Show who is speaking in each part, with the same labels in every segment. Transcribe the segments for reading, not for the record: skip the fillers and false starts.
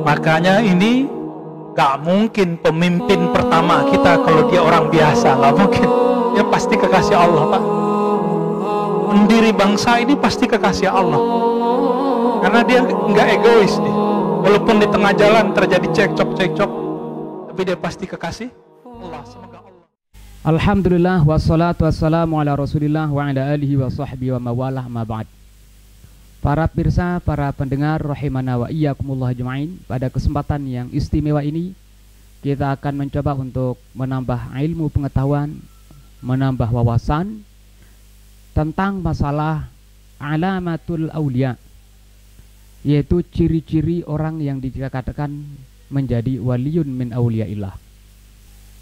Speaker 1: Makanya ini gak mungkin pemimpin pertama kita kalau dia orang biasa, gak mungkin. Dia pasti kekasih Allah, Pak. Pendiri bangsa ini pasti kekasih Allah. Karena dia nggak egois nih. Walaupun di tengah jalan terjadi cekcok, tapi dia pasti kekasih Allah. Semoga Allah.
Speaker 2: Alhamdulillah wassalatu wassalamu ala Rasulillah wa ala alihi wa sahbihi wa mawalah ma ba'd. Para pemirsa, para pendengar rahimana wa iyyakumullah ajmain, pada kesempatan yang istimewa ini kita akan mencoba untuk menambah ilmu pengetahuan, menambah wawasan tentang masalah alamatul aulia, yaitu ciri-ciri orang yang dikatakan menjadi waliyun min auliaillah.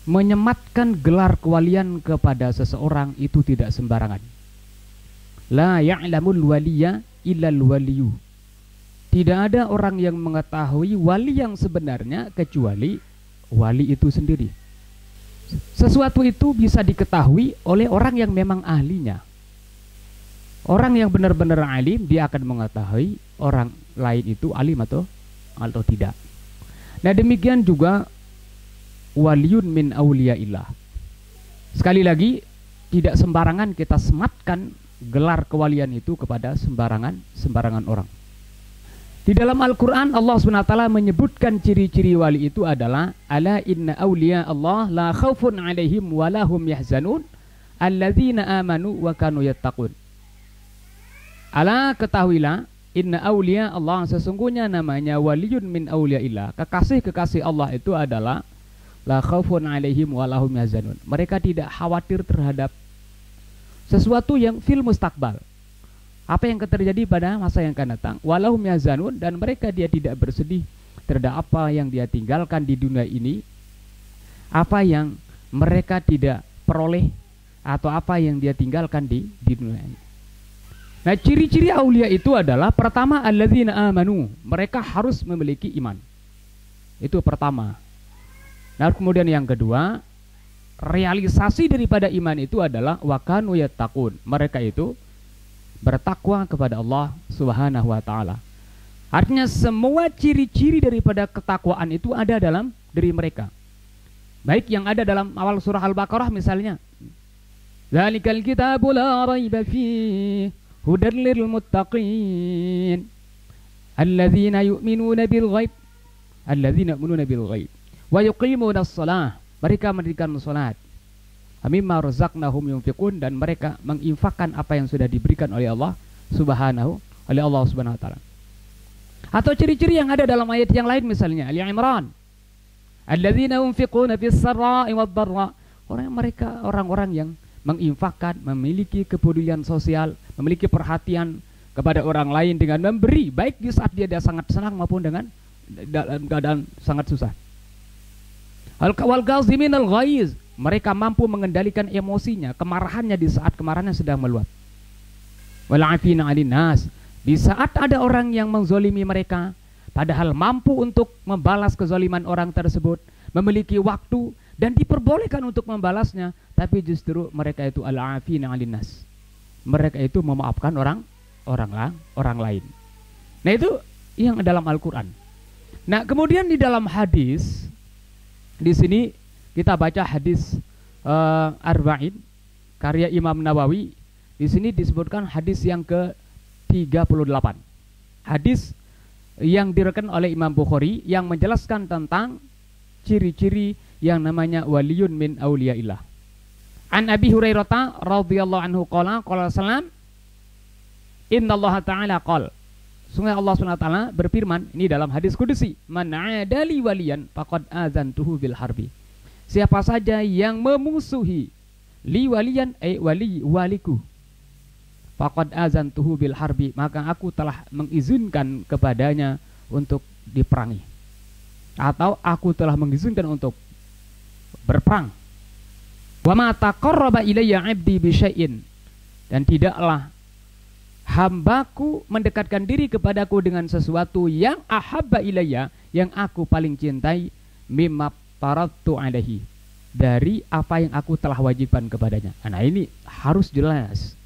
Speaker 2: Menyematkan gelar kewalian kepada seseorang itu tidak sembarangan. La ya'lamul waliya illal waliyu. Tidak ada orang yang mengetahui wali yang sebenarnya kecuali wali itu sendiri. Sesuatu itu bisa diketahui oleh orang yang memang ahlinya. Orang yang benar-benar alim, dia akan mengetahui orang lain itu alim atau tidak. Nah, demikian juga waliyun min auliaillah. Sekali lagi, tidak sembarangan kita sematkan gelar kewalian itu kepada sembarangan orang. Di dalam Al-Quran Allah SWT menyebutkan ciri-ciri wali itu adalah ala inna awliya Allah la khawfun alaihim wa lahum yahzanun alladzina amanu wa kanu yattaqun. Ala, ketahuilah, inna awliya Allah, sesungguhnya namanya waliyun min awliyaillah, kekasih-kekasih Allah itu adalah la khawfun alaihim wa lahum yahzanun. Mereka tidak khawatir terhadap sesuatu yang fil mustakbal, apa yang terjadi pada masa yang akan datang. Walahum yahzanun, dan mereka dia tidak bersedih terhadap apa yang dia tinggalkan di dunia ini, apa yang mereka tidak peroleh atau apa yang dia tinggalkan di dunia ini. Nah, ciri-ciri aulia itu adalah pertama alladzina amanu, mereka harus memiliki iman. Itu pertama. Nah, kemudian yang kedua, realisasi daripada iman itu adalah wa kanu yattaqun, mereka itu bertakwa kepada Allah Subhanahu wa taala. Artinya semua ciri-ciri daripada ketakwaan itu ada dalam diri mereka. Baik yang ada dalam awal surah Al-Baqarah misalnya. Zalikal kitabu la raiba fihi hudan lil muttaqin alladzina yu'minuna bil ghaib wa yuqimuna as-shalah, mereka mendirikan salat, mimma razaqnahum yunfiqun, dan mereka menginfakkan apa yang sudah diberikan oleh Allah Subhanahu wa taala. Atau ciri-ciri yang ada dalam ayat yang lain misalnya Ali Imran, alladzina yunfiquna fis sarra'i wad dharra, orang-orang yang menginfakkan, memiliki kepedulian sosial, memiliki perhatian kepada orang lain dengan memberi, baik di saat dia sangat senang maupun dengan dalam keadaan sangat susah. Wal ghaziminal ghaiz, mereka mampu mengendalikan emosinya, kemarahannya di saat kemarahannya sedang meluap. Wal afina 'anil nas, di saat ada orang yang menzolimi mereka, padahal mampu untuk membalas kezaliman orang tersebut, memiliki waktu dan diperbolehkan untuk membalasnya, tapi justru mereka itu al-afina 'anil nas, mereka itu memaafkan orang lain. Nah, itu yang dalam Al-Quran. Nah, kemudian di dalam hadis, di sini kita baca hadis Arba'in karya Imam Nawawi. Di sini disebutkan hadis yang ke-38. Hadis yang diriwayatkan oleh Imam Bukhari yang menjelaskan tentang ciri-ciri yang namanya waliyun min auliyaillah. An Abi Hurairah radhiyallahu anhu qala sallam, innallaha ta'ala qala, sungguh Allah SWT berfirman, ini dalam hadis kudusi, man 'adali waliyan faqad azantuhu bil harbi, siapa saja yang memusuhi li waliyan waliku faqad azantuhu bil harbi, maka aku telah mengizinkan kepadanya untuk diperangi, atau aku telah mengizinkan untuk berperang. Wa ma taqarraba ilayya 'abdi bi syai'in, dan tidaklah hambaku mendekatkan diri kepadaku dengan sesuatu yang ahabba ilayya, yang aku paling cintai, mimma tarattu alaihi, dari apa yang aku telah wajibkan kepadanya. Nah, ini harus jelas.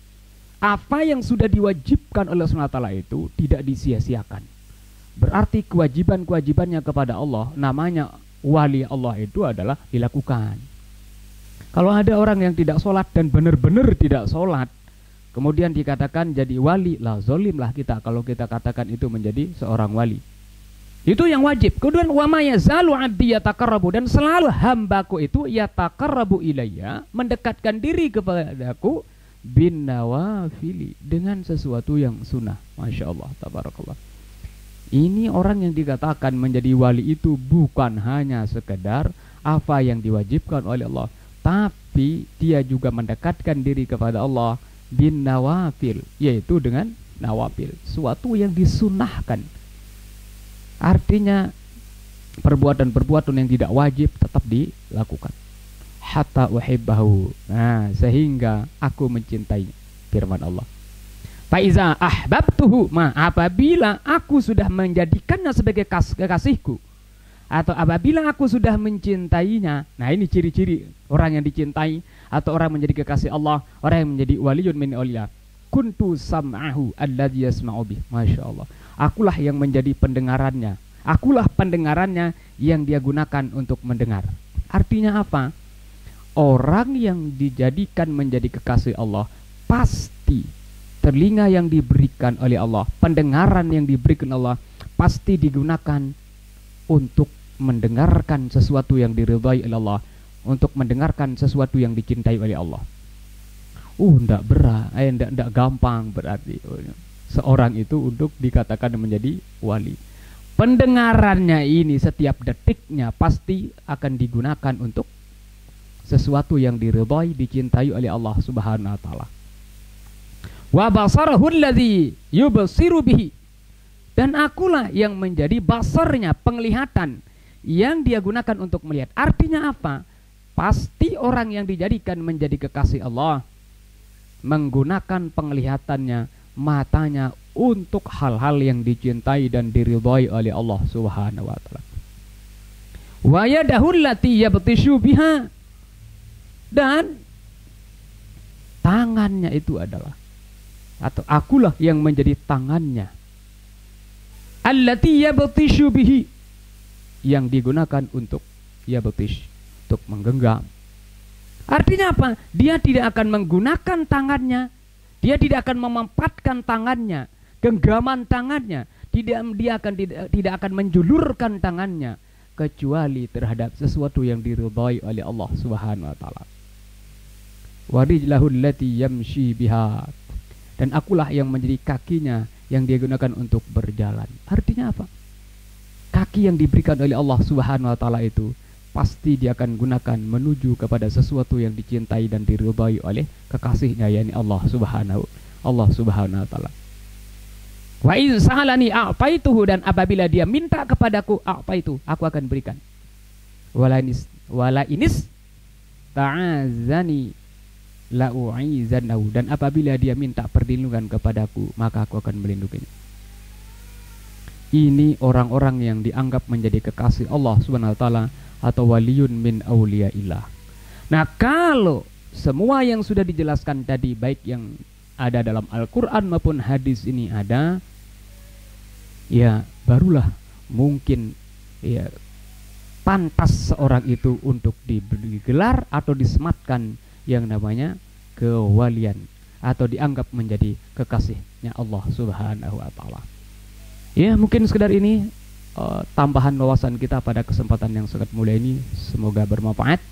Speaker 2: Apa yang sudah diwajibkan oleh Allah SWT itu tidak disia-siakan. Berarti kewajiban-kewajibannya kepada Allah, namanya wali Allah itu adalah dilakukan. Kalau ada orang yang tidak sholat dan benar-benar tidak sholat, kemudian dikatakan jadi wali, lah zolim lah kita kalau kita katakan itu menjadi seorang wali. Itu yang wajib. Kemudian wa ma yazalu 'abdi yataqarrabu, dan selalu hambaku itu yataqarrabu ilayya, mendekatkan diri kepadaku bin nawafili, dengan sesuatu yang sunnah. Masya Allah, tabarakallah. Ini orang yang dikatakan menjadi wali itu bukan hanya sekedar apa yang diwajibkan oleh Allah, tapi dia juga mendekatkan diri kepada Allah bin nawafil, yaitu dengan nawafil, suatu yang disunahkan. Artinya perbuatan-perbuatan yang tidak wajib tetap dilakukan. Hatta uhibbahu, nah, sehingga aku mencintainya. Firman Allah, faiza ahbabtuhu, apabila aku sudah menjadikannya sebagai kekasihku, atau apabila aku sudah mencintainya. Nah, ini ciri-ciri orang yang dicintai atau orang menjadi kekasih Allah, orang yang menjadi waliyun min auliya. Kuntu sam'ahu alladhi yasma'u bih. Masya Allah, akulah yang menjadi pendengarannya, akulah pendengarannya yang dia gunakan untuk mendengar. Artinya apa? Orang yang dijadikan menjadi kekasih Allah, pasti telinga yang diberikan oleh Allah, pendengaran yang diberikan Allah, pasti digunakan untuk mendengarkan sesuatu yang diridhai oleh Allah, untuk mendengarkan sesuatu yang dicintai oleh Allah. Ndak berat, ndak gampang berarti seorang itu untuk dikatakan menjadi wali. Pendengarannya ini setiap detiknya pasti akan digunakan untuk sesuatu yang diridhai, dicintai oleh Allah Subhanahu wa taala. Wa basarahu alladhi yubsiru bihi, dan akulah yang menjadi basarnya, penglihatan yang dia gunakan untuk melihat. Artinya apa? Pasti orang yang dijadikan menjadi kekasih Allah menggunakan penglihatannya, matanya untuk hal-hal yang dicintai dan diridhai oleh Allah Subhanahu wa taala. Wa yadahu allati yabtishu biha, dan tangannya itu adalah, atau akulah yang menjadi tangannya, allati yabtishu bihi, yang digunakan untuk yabtish, untuk menggenggam. Artinya apa? Dia tidak akan menggunakan tangannya, dia tidak akan memempatkan tangannya, genggaman tangannya, dia tidak akan menjulurkan tangannya kecuali terhadap sesuatu yang diridhai oleh Allah Subhanahu wa taala. Wa rijlahu allati yamshi biha, dan akulah yang menjadi kakinya yang dia gunakan untuk berjalan. Artinya apa? Kaki yang diberikan oleh Allah Subhanahu wa taala itu pasti dia akan gunakan menuju kepada sesuatu yang dicintai dan diridhai oleh kekasihnya, yakni Allah Subhanahu wa taala. Wa iz sa'alani a'taituhu, dan apabila dia minta kepadaku, a'taitu, aku akan berikan. Wala inis ta'azani la u'izanahu, dan apabila dia minta perlindungan kepadaku, maka aku akan melindunginya. Ini orang-orang yang dianggap menjadi kekasih Allah Subhanahu wa taala atau waliyun min auliyaillah. Nah, kalau semua yang sudah dijelaskan tadi, baik yang ada dalam Al-Quran maupun hadis ini ada, ya barulah mungkin ya pantas seorang itu untuk diberi gelar atau disematkan yang namanya kewalian, atau dianggap menjadi kekasihnya Allah Subhanahu wa taala. Ya, mungkin sekedar ini tambahan wawasan kita pada kesempatan yang sangat mulia ini, semoga bermanfaat.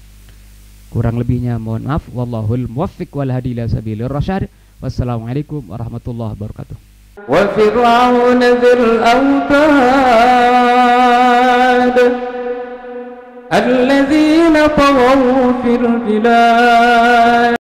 Speaker 2: Kurang lebihnya mohon maaf. Wallahul muwaffiq wal hadi ila sabilir rasyad. Wassalamualaikum warahmatullahi wabarakatuh. Wa fir'aun dzil autad alladzina taghaw fil bilad